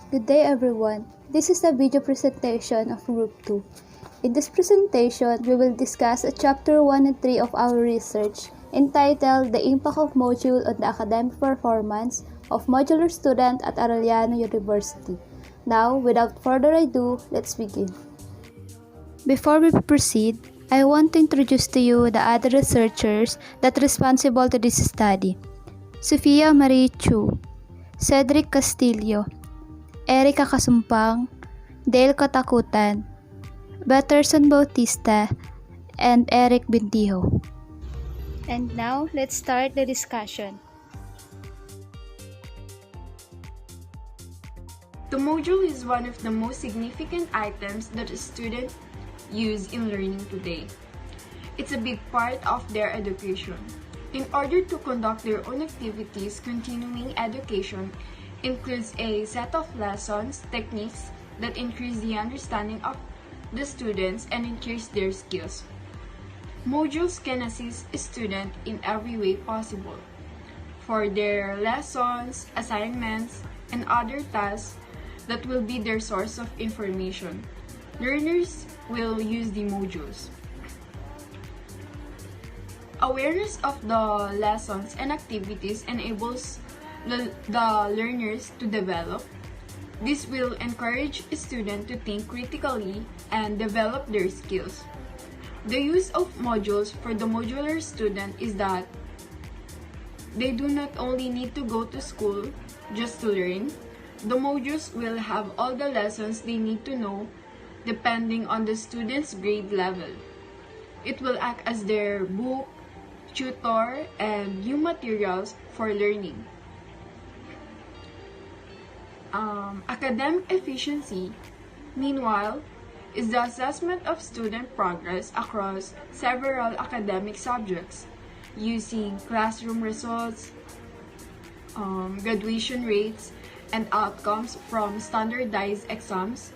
Good day everyone. This is a video presentation of Group 2. In this presentation, we will discuss Chapter 1 and 3 of our research entitled The Impact of Module on the Academic Performance of Modular Student at Arellano University. Now, without further ado, let's begin. Before we proceed, I want to introduce to you the other researchers that are responsible to this study. Sophia Marie Chu, Cedric Castillo, Erica Kasumpang, Dale Katakutan, Batterson Bautista, and Eric Bintijo. And now, let's start the discussion. The module is one of the most significant items that a student use in learning today. It's a big part of their education. In order to conduct their own activities, continuing education includes a set of lessons, techniques that increase the understanding of the students and increase their skills. Modules can assist a student in every way possible. For their lessons, assignments, and other tasks that will be their source of information, learners will use the modules. Awareness of the lessons and activities enables the learners to develop. This will encourage a student to think critically and develop their skills. The use of modules for the modular student is that they do not only need to go to school just to learn. The modules will have all the lessons they need to know depending on the student's grade level. It will act as their book, tutor, and new materials for learning. Academic efficiency, meanwhile, is the assessment of student progress across several academic subjects using classroom results, graduation rates, and outcomes from standardized exams.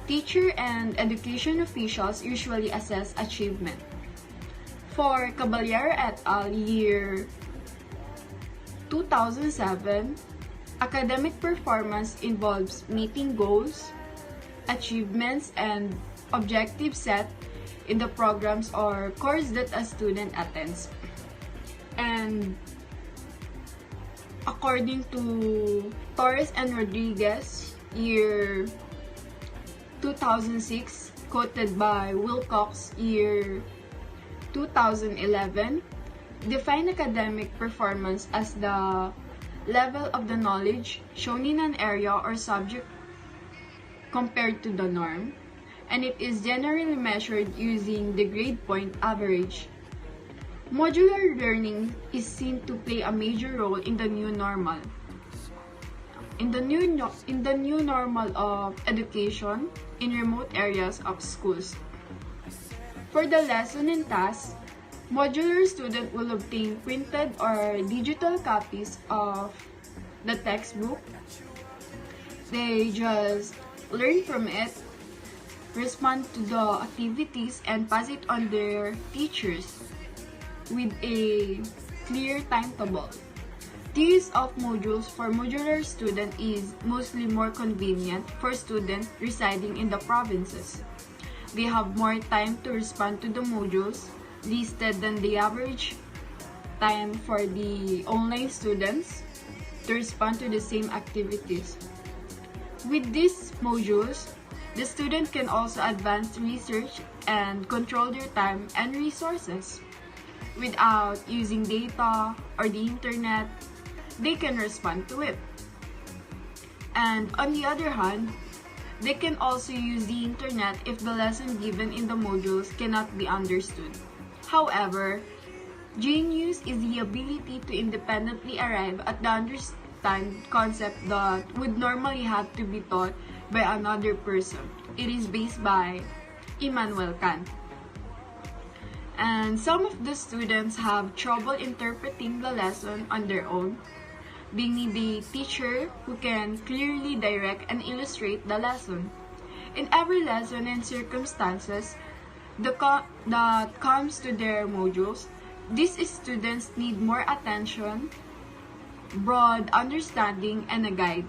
Teacher and education officials usually assess achievement. For Caballero et al. Year 2007, academic performance involves meeting goals, achievements, and objectives set in the programs or course that a student attends. And according to Torres and Rodriguez, year 2006, quoted by Wilcox, year 2011, define academic performance as the level of the knowledge shown in an area or subject compared to the norm, and it is generally measured using the grade point average. Modular learning is seen to play a major role in the new normal. In the new normal of education in remote areas of schools. For the lesson and tasks, modular student will obtain printed or digital copies of the textbook. They just learn from it, respond to the activities, and pass it on their teachers with a clear timetable. The use of modules for modular student is mostly more convenient for students residing in the provinces. They have more time to respond to the modules listed than the average time for the online students to respond to the same activities. With these modules, the student can also advance research and control their time and resources. Without using data or the internet, they can respond to it. And on the other hand, they can also use the internet if the lesson given in the modules cannot be understood. However, genius is the ability to independently arrive at the understand concept that would normally have to be taught by another person. It is based by Immanuel Kant. And some of the students have trouble interpreting the lesson on their own. They need a teacher who can clearly direct and illustrate the lesson. In every lesson and circumstances that comes to their modules, these students need more attention, broad understanding, and a guide.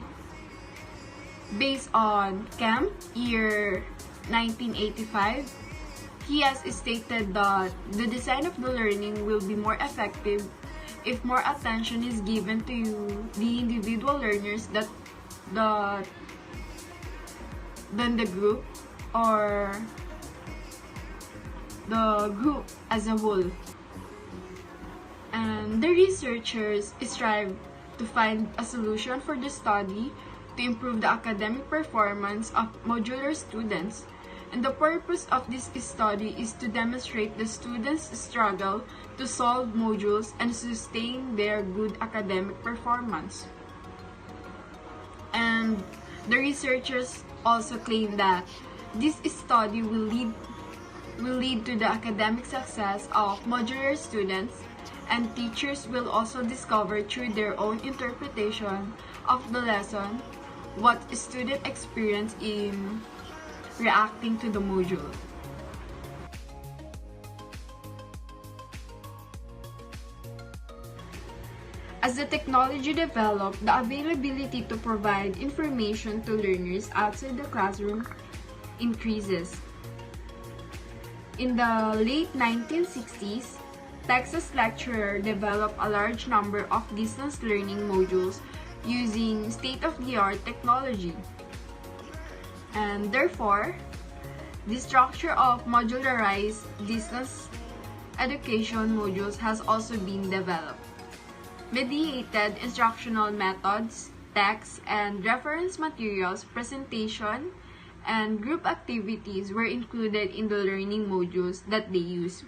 Based on Kemp, year 1985, he has stated that the design of the learning will be more effective if more attention is given to the individual learners than the group or the group as a whole. And the researchers strive to find a solution for the study to improve the academic performance of modular students. And the purpose of this study is to demonstrate the students' struggle to solve modules and sustain their good academic performance. And the researchers also claim that this study will lead to the academic success of modular students, and teachers will also discover through their own interpretation of the lesson what student experience in reacting to the module. As the technology developed, the availability to provide information to learners outside the classroom increases. In the late 1960s, Texas lecturer developed a large number of distance learning modules using state-of-the-art technology. And therefore, the structure of modularized distance education modules has also been developed. Mediated instructional methods, text and reference materials, presentation, and group activities were included in the learning modules that they use.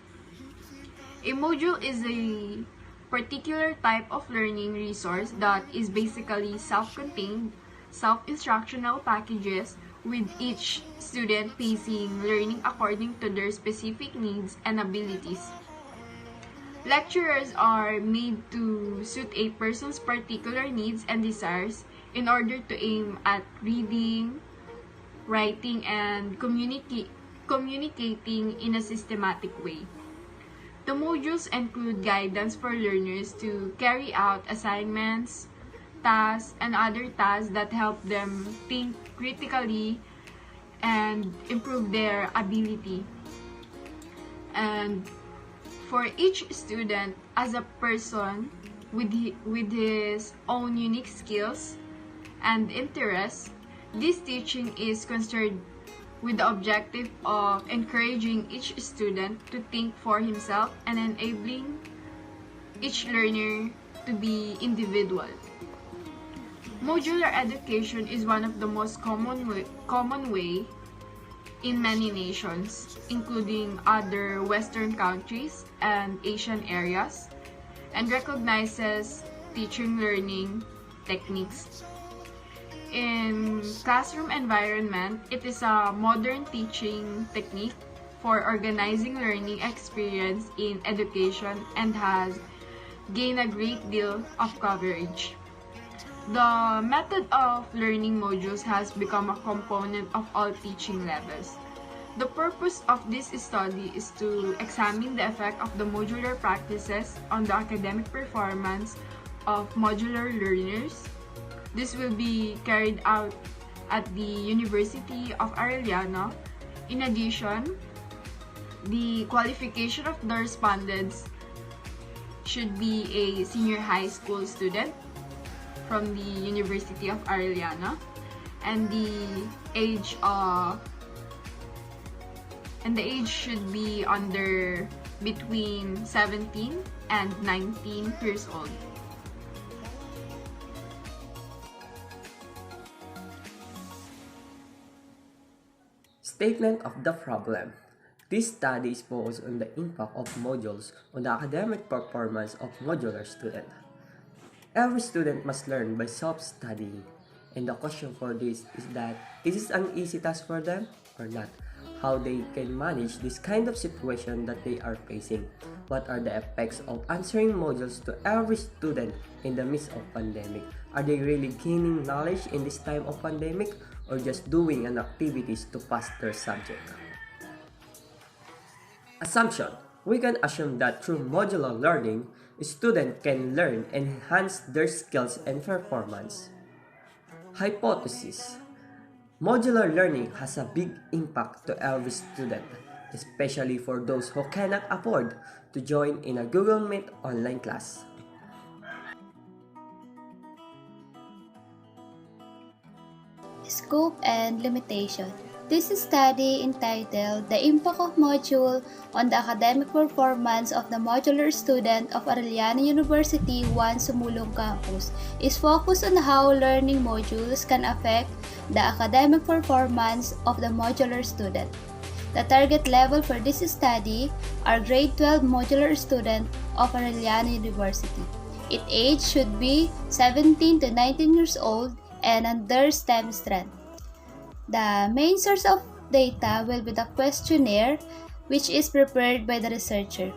A module is a particular type of learning resource that is basically self-contained, self-instructional packages with each student pacing learning according to their specific needs and abilities. Lecturers are made to suit a person's particular needs and desires in order to aim at reading, writing, and communicating in a systematic way. The modules include guidance for learners to carry out assignments, tasks, and other tasks that help them think critically and improve their ability. And for each student as a person with his own unique skills and interests, this teaching is concerned with the objective of encouraging each student to think for himself and enabling each learner to be individual. Modular education is one of the most common way in many nations, including other Western countries and Asian areas, and recognizes teaching learning techniques. In classroom environment, it is a modern teaching technique for organizing learning experience in education and has gained a great deal of coverage. The method of learning modules has become a component of all teaching levels. The purpose of this study is to examine the effect of the modular practices on the academic performance of modular learners. This will be carried out at the University of Arellano. In addition, the qualification of the respondents should be a senior high school student from the University of Arellano, and the age should be under between 17 and 19 years old. Statement of the problem. This study is focused on the impact of modules on the academic performance of modular students. Every student must learn by self-studying, and the question for this is that, is this an easy task for them or not? How they can manage this kind of situation that they are facing? What are the effects of answering modules to every student in the midst of pandemic? Are they really gaining knowledge in this time of pandemic or just doing an activities to pass their subject? Assumption. We can assume that through modular learning, students can learn and enhance their skills and performance. Hypothesis. Modular learning has a big impact to every student, especially for those who cannot afford to join in a Google Meet online class. Scope and limitation. This study, entitled The Impact of Module on the Academic Performance of the Modular Student of Arellano University 1 Sumulong Campus, is focused on how learning modules can affect the academic performance of the modular student. The target level for this study are grade 12 modular student of Arellano University. Its age should be 17 to 19 years old and under STEM strength. The main source of data will be the questionnaire, which is prepared by the researcher.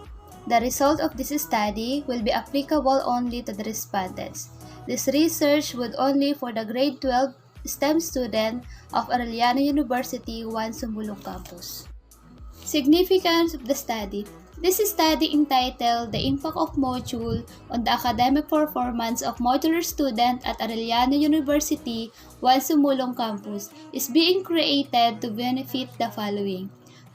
The result of this study will be applicable only to the respondents. This research would only for the grade 12 STEM student of Arellano University 1 Sumulong Campus. Significance of the study. This study, entitled The Impact of Module on the Academic Performance of Modular Student at Arellano University 1 Sumulong Campus, is being created to benefit the following.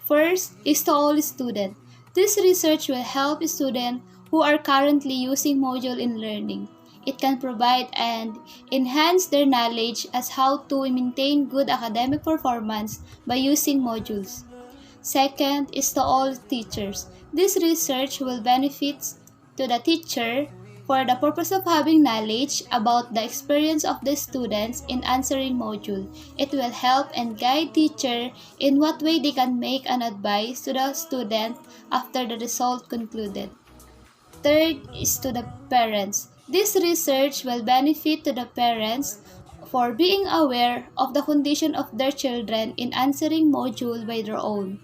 First is to all students. This research will help students who are currently using module in learning. It can provide and enhance their knowledge as how to maintain good academic performance by using modules. Second is to all teachers. This research will benefit to the teacher for the purpose of having knowledge about the experience of the students in answering module. It will help and guide teacher in what way they can make an advice to the student after the result concluded. Third is to the parents. This research will benefit to the parents for being aware of the condition of their children in answering module by their own.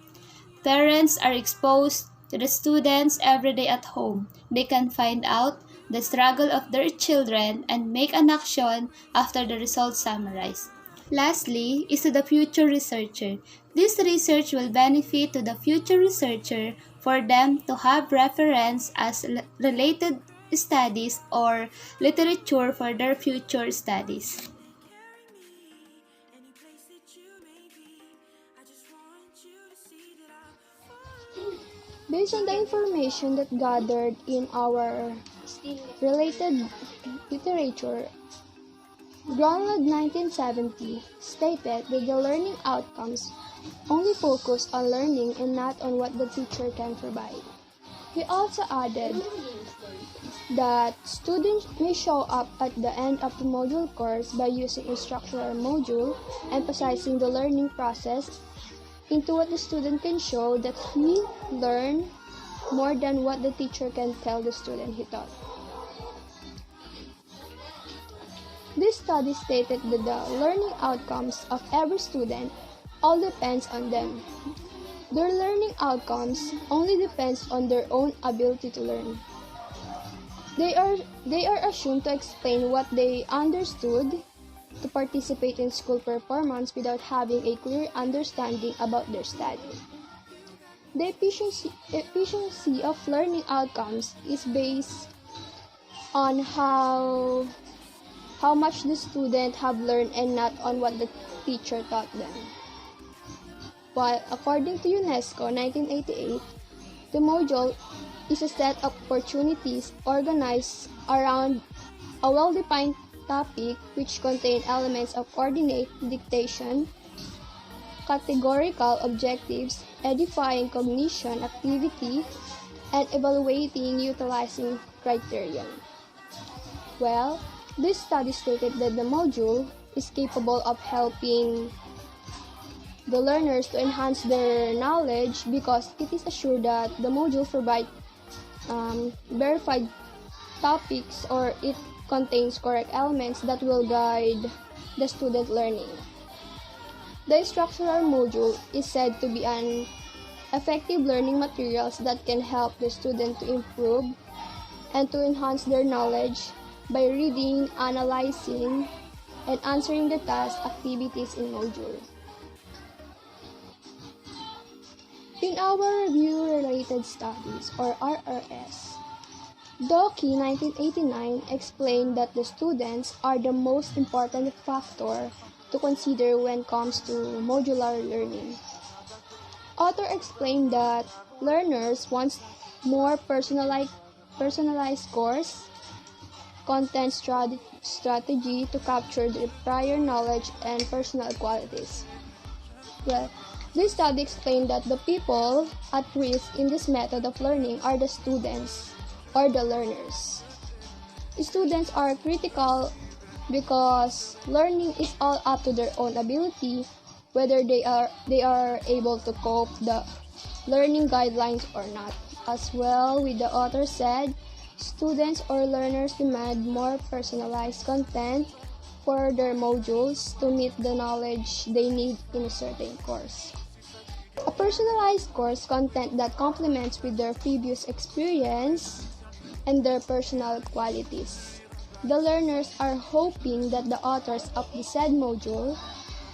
Parents are exposed to the students every day at home. They can find out the struggle of their children and make an action after the results summarized. Lastly is to the future researcher. This research will benefit to the future researcher for them to have reference as related studies or literature for their future studies. Based on the information that gathered in our related literature, Gronlund 1970 stated that the learning outcomes only focus on learning and not on what the teacher can provide. He also added that students may show up at the end of the module course by using a structural module, emphasizing the learning process into what the student can show that he learned more than what the teacher can tell the student he taught. This study stated that the learning outcomes of every student all depends on them. Their learning outcomes only depends on their own ability to learn. They are assumed to explain what they understood, to participate in school performance without having a clear understanding about their study. The efficiency of learning outcomes is based on how much the student have learned and not on what the teacher taught them. While according to UNESCO 1988, the module is a set of opportunities organized around a well-defined topic which contain elements of coordinate, dictation, categorical objectives, edifying cognition activity, and evaluating utilizing criterion. Well, this study stated that the module is capable of helping the learners to enhance their knowledge because it is assured that the module provides verified topics or it contains correct elements that will guide the student learning. The instructional module is said to be an effective learning materials that can help the student to improve and to enhance their knowledge by reading, analyzing, and answering the task activities in module. In our Review-Related Studies, or RRS, Doki 1989 explained that the students are the most important factor to consider when it comes to modular learning. Author explained that learners want more personalized course content strategy to capture the prior knowledge and personal qualities. Well, this study explained that the people at risk in this method of learning are the students or the learners. Students are critical because learning is all up to their own ability, whether they are able to cope the learning guidelines or not. As well, with the author said, students or learners demand more personalized content for their modules to meet the knowledge they need in a certain course. A personalized course content that complements with their previous experience and their personal qualities. The learners are hoping that the authors of the said module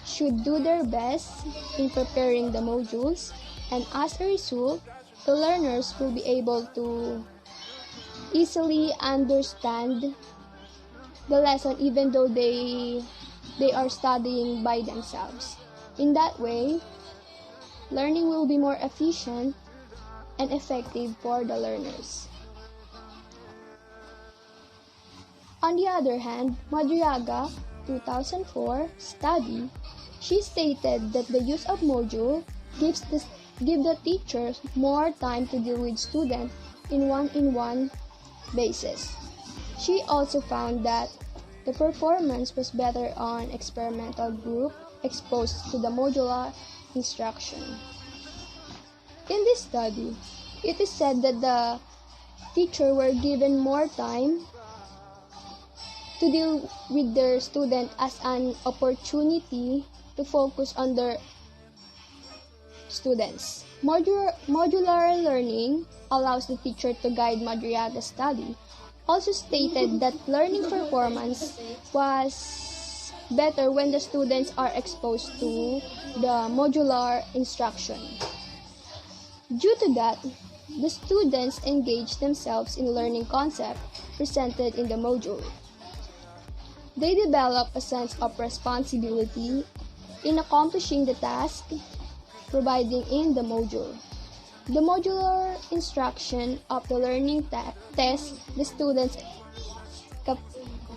should do their best in preparing the modules, and as a result, the learners will be able to easily understand the lesson even though they are studying by themselves. In that way, learning will be more efficient and effective for the learners. On the other hand, Madriaga, 2004 study, she stated that the use of module give the teachers more time to deal with students in one basis. She also found that the performance was better on experimental group exposed to the modular instruction. In this study, it is said that the teachers were given more time to deal with their student as an opportunity to focus on their students. Modular learning allows the teacher to guide Madriaga's study. Also stated that learning performance was better when the students are exposed to the modular instruction. Due to that, the students engage themselves in learning concepts presented in the module. They develop a sense of responsibility in accomplishing the task provided in the module. The modular instruction of the learning tests the students'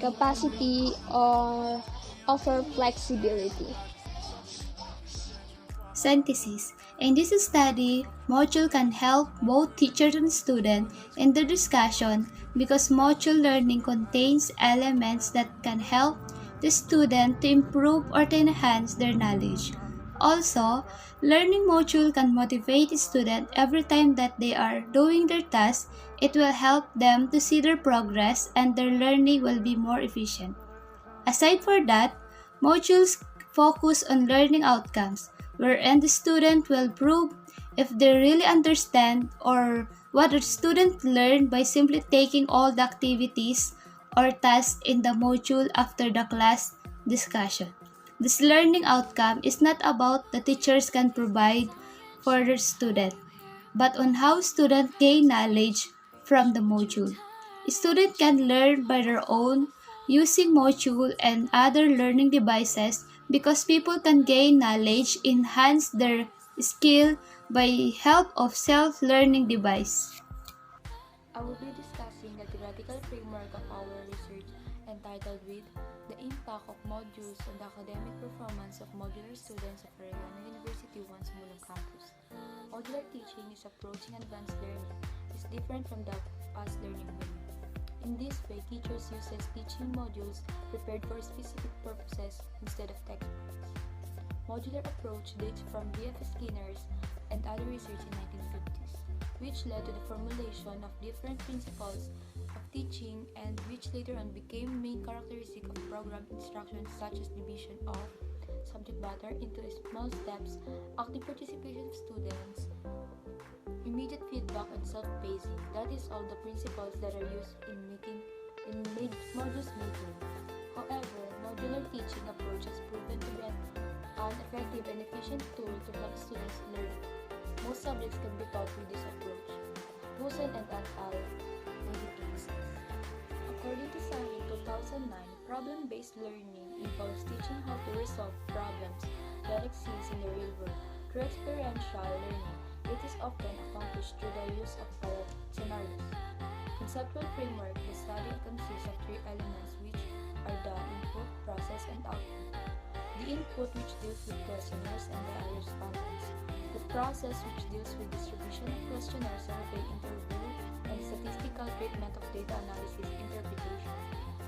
capacity or offer flexibility. Synthesis. In this study, module can help both teacher and student in the discussion because module learning contains elements that can help the student to improve or to enhance their knowledge. Also, learning module can motivate students every time that they are doing their task. It will help them to see their progress and their learning will be more efficient. Aside for that, modules focus on learning outcomes, wherein the student will prove if they really understand or what the student learned by simply taking all the activities or tasks in the module after the class discussion. This learning outcome is not about the teachers can provide for the student, but on how students gain knowledge from the module. Students can learn by their own using module and other learning devices because people can gain knowledge, enhance their skill by help of self-learning device. I will be discussing the theoretical framework of our research entitled with The Impact of Modules on the Academic Performance of Modular Students of Arellano University One Sumulong Campus. Modular teaching is approaching advanced learning. It is different from that of past learning method. In this way, teachers use teaching modules prepared for specific purposes instead of textbooks. Modular approach dates from B.F. Skinner's and other research in 1950s, which led to the formulation of different principles of teaching and which later on became main characteristic of program instruction such as division of subject matter into small steps, active participation of students, immediate feedback, and self-pacing. That is all the principles that are used in modules making. However, modular teaching approach has proven to be an effective and efficient tool to help students learn. Most subjects can be taught with this approach. Husen and al. 1986. According to Sahih 2009, Problem-based learning involves teaching how to resolve problems that exist in the real world. Through experiential learning, it is often accomplished through the use of pilot scenarios. Conceptual framework, the study consists of three elements which are the input, process, and output. The input, which deals with questionnaires and the respondents. The process, which deals with distribution of questionnaire, survey, interview, and statistical treatment of data analysis interpretation.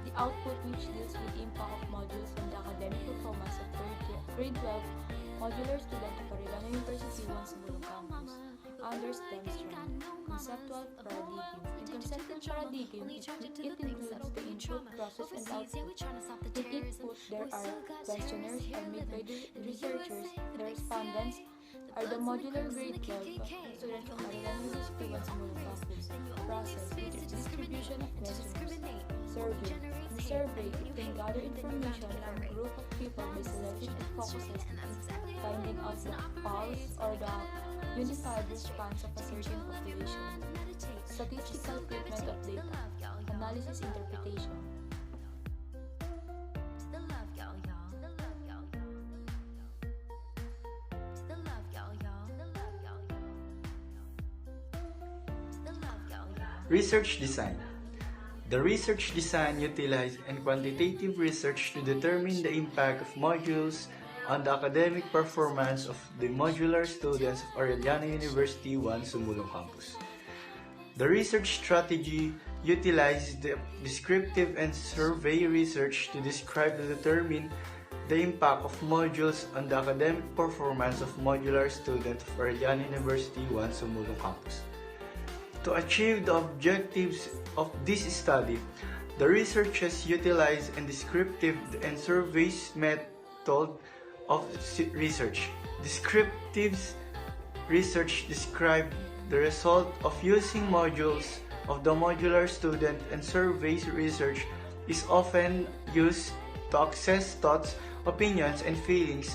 The output, which deals with the impact of modules on the academic performance of grade 12 modular student of Arellano University once Bulong Campus. Under STEM strand, conceptual paradigm. In conceptual paradigm, it includes the input, process, and output. In input, there are questionnaires made by the researchers. The respondents are the modular grade 12 students of Arellano University once Bulong Campus. Process, which is distribution of questionnaires. Survey. In survey, it can gather information from a group of people by selecting and focusing finding out the pulse or the unified response of a certain population. Statistical treatment of data. Analysis interpretation. Research design. The research design utilizes and quantitative research to determine the impact of modules on the academic performance of the modular students of Arellano University 1 Sumulong Campus. The research strategy utilizes the descriptive and survey research to describe and determine the impact of modules on the academic performance of modular students of Arellano University 1 Sumulong Campus. To achieve the objectives of this study, the researchers utilized a descriptive and surveys method of research. Descriptive research describes the result of using modules of the modular student, and surveys research is often used to assess thoughts, opinions, and feelings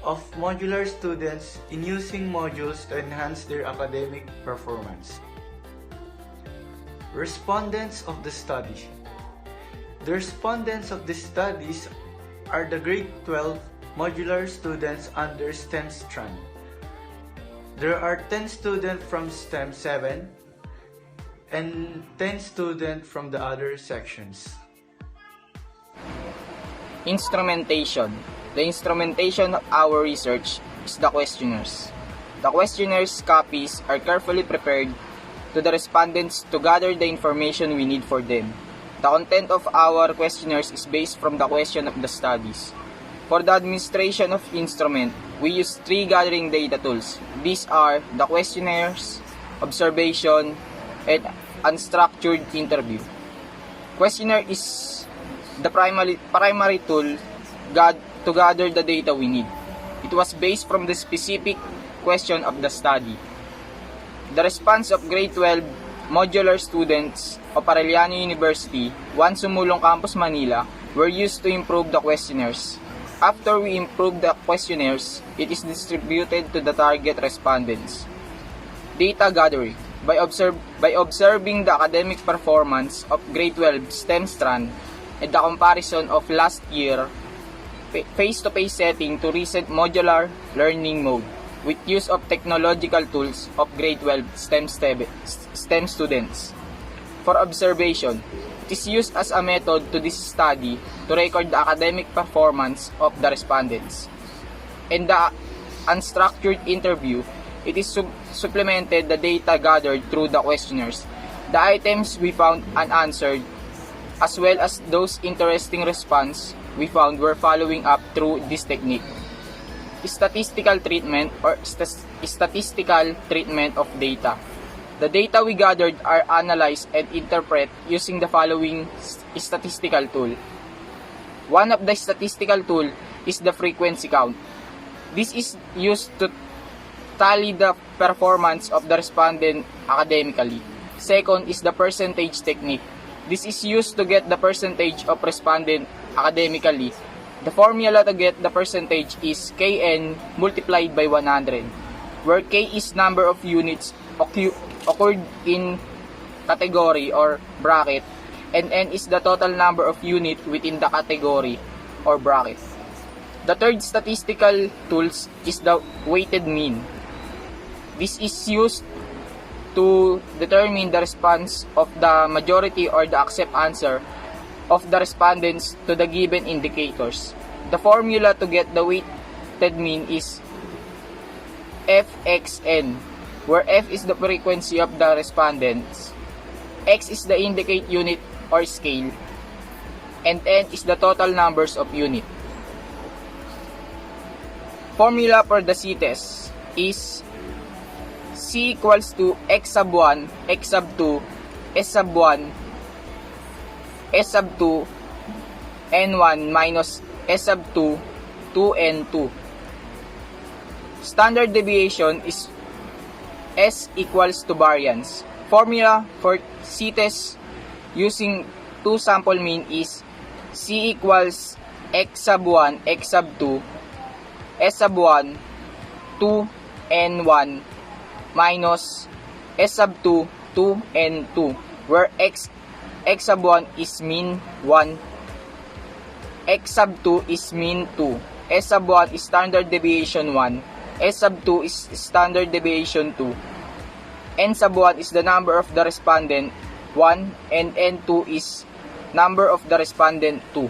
of modular students in using modules to enhance their academic performance. Respondents of the study. The respondents of the studies are the grade 12 modular students under STEM strand. There are 10 students from STEM 7 and 10 students from the other sections. Instrumentation. The instrumentation of our research is the questionnaires. The questionnaires copies are carefully prepared to the respondents to gather the information we need for them. The content of our questionnaires is based from the question of the studies. For the administration of instrument, we use three gathering data tools. These are the questionnaires, observation, and unstructured interview. Questionnaire is the primary tool to gather the data we need. It was based from the specific question of the study. The response of grade 12 modular students of Arellano University, 1 Sumulong Campus, Manila, were used to improve the questionnaires. After we improve the questionnaires, it is distributed to the target respondents. Data gathering. By observing the academic performance of grade 12 STEM strand and the comparison of last year face-to-face setting to recent modular learning mode with use of technological tools of grade 12 STEM students. For observation, it is used as a method to this study to record the academic performance of the respondents. In the unstructured interview, it is supplemented the data gathered through the questionnaires, the items we found unanswered, as well as those interesting response we found were following up through this technique. Statistical treatment or statistical treatment of data. The data we gathered are analyzed and interpreted using the following statistical tool. One of the statistical tool is the frequency count. This is used to tally the performance of the respondent academically. Second is the percentage technique. This is used to get the percentage of respondent academically. The formula to get the percentage is Kn multiplied by 100, where K is number of units occurred in category or bracket, and n is the total number of unit within the category or bracket. The third statistical tools is the weighted mean. This is used to determine the response of the majority or the accept answer of the respondents to the given indicators. The formula to get the weighted mean is Fxn, where F is the frequency of the respondents, X is the indicate unit or scale, and N is the total numbers of unit. Formula for the C-test is C equals to X sub 1, X sub 2, S sub 1, S sub 2, N1 minus S sub 2, 2N2. Standard deviation is S equals to variance. Formula for C-test using 2 sample mean is C equals X sub 1, X sub 2, S sub 1, 2, N1 minus S sub 2, 2, N2, where X sub 1 is mean 1, X sub 2 is mean 2, S sub 1 is standard deviation 1, S sub 2 is standard deviation 2, N sub 1 is the number of the respondent 1, and N2 is number of the respondent 2.